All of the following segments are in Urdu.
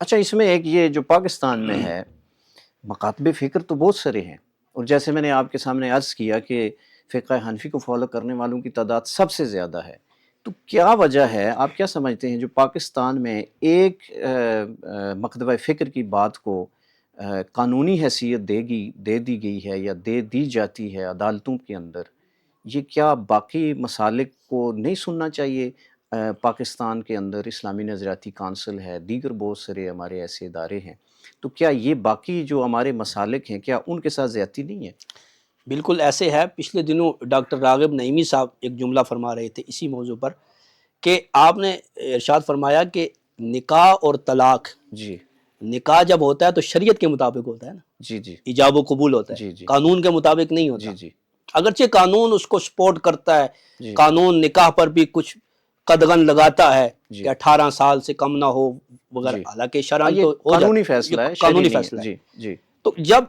اچھا، اس میں ایک یہ جو پاکستان میں ہے، مکاتب فکر تو بہت سارے ہیں، اور جیسے میں نے آپ کے سامنے عرض کیا کہ فقہ حنفی کو فالو کرنے والوں کی تعداد سب سے زیادہ ہے، تو کیا وجہ ہے، آپ کیا سمجھتے ہیں جو پاکستان میں ایک مکتبہ فکر کی بات کو قانونی حیثیت دے دی گئی ہے یا دے دی جاتی ہے عدالتوں کے اندر، یہ کیا باقی مسالک کو نہیں سننا چاہیے؟ پاکستان کے اندر اسلامی نظریاتی کونسل ہے، دیگر بہت سارے ہمارے ایسے ادارے ہیں، تو کیا یہ باقی جو ہمارے مسالک ہیں کیا ان کے ساتھ زیادتی نہیں ہے؟ بالکل ایسے ہے۔ پچھلے دنوں ڈاکٹر راغب نعیمی صاحب ایک جملہ فرما رہے تھے اسی موضوع پر کہ آپ نے ارشاد فرمایا کہ نکاح اور طلاق، جی نکاح جب ہوتا ہے تو شریعت کے مطابق ہوتا ہے نا، جی جی ایجاب و قبول ہوتا ہے، جی جی قانون کے مطابق نہیں ہوتا۔ جی جی اگرچہ قانون اس کو سپورٹ کرتا ہے، جی قانون نکاح پر بھی کچھ قدغن لگاتا ہے جی کہ 18 سال سے کم نہ ہو وغیرہ، جی، حالانکہ شرعاً یہ تو ہو قانونی جاتا ہے، فیصلہ یہ ہے، شرعی قانونی نہیں فیصلہ ہے۔ ہے۔ جی جی تو جب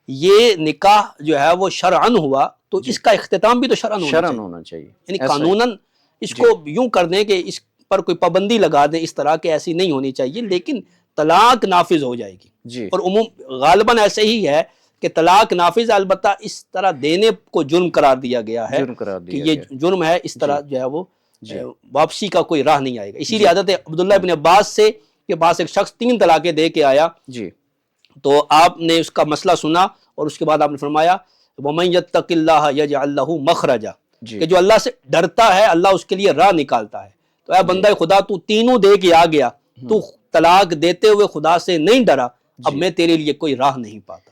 یہ نکاح جو ہے وہ شرعاً ہوا تو جی، اس کا اختتام بھی تو شرعاً ہونا شرعاً چاہیے، ہونا چاہیے، یعنی ایسا ہی۔ قانوناً اس جی کو یوں کر دیں کہ اس پر کوئی پابندی لگا دیں اس طرح کہ ایسی نہیں ہونی چاہیے، لیکن طلاق نافذ ہو جائے گی۔ جی اور غالباً ایسے ہی ہے کہ طلاق نافذ، البتہ اس طرح دینے کو جرم قرار دیا گیا ہے جرم قرار کہ دیا یہ گیا۔ جرم ہے، اس جی طرح جو ہے وہ جی واپسی کا کوئی راہ نہیں آئے گا۔ اسی لیے جی حضرت عبداللہ ابن عباس سے کے پاس ایک شخص 3 طلاقیں دے کے آیا، جی تو آپ نے اس کا مسئلہ سنا اور اس کے بعد آپ نے فرمایا وَمَن يَتَّقِ اللَّهَ يَجْعَلْ لَهُ مَخْرَجًا، جی کہ جو اللہ سے ڈرتا ہے اللہ اس کے لیے راہ نکالتا ہے۔ تو اے جی بندہ خدا، تو تینوں دے کے آ گیا، تو طلاق دیتے ہوئے خدا سے نہیں ڈرا، اب جی میں تیرے لیے کوئی راہ نہیں پاتا۔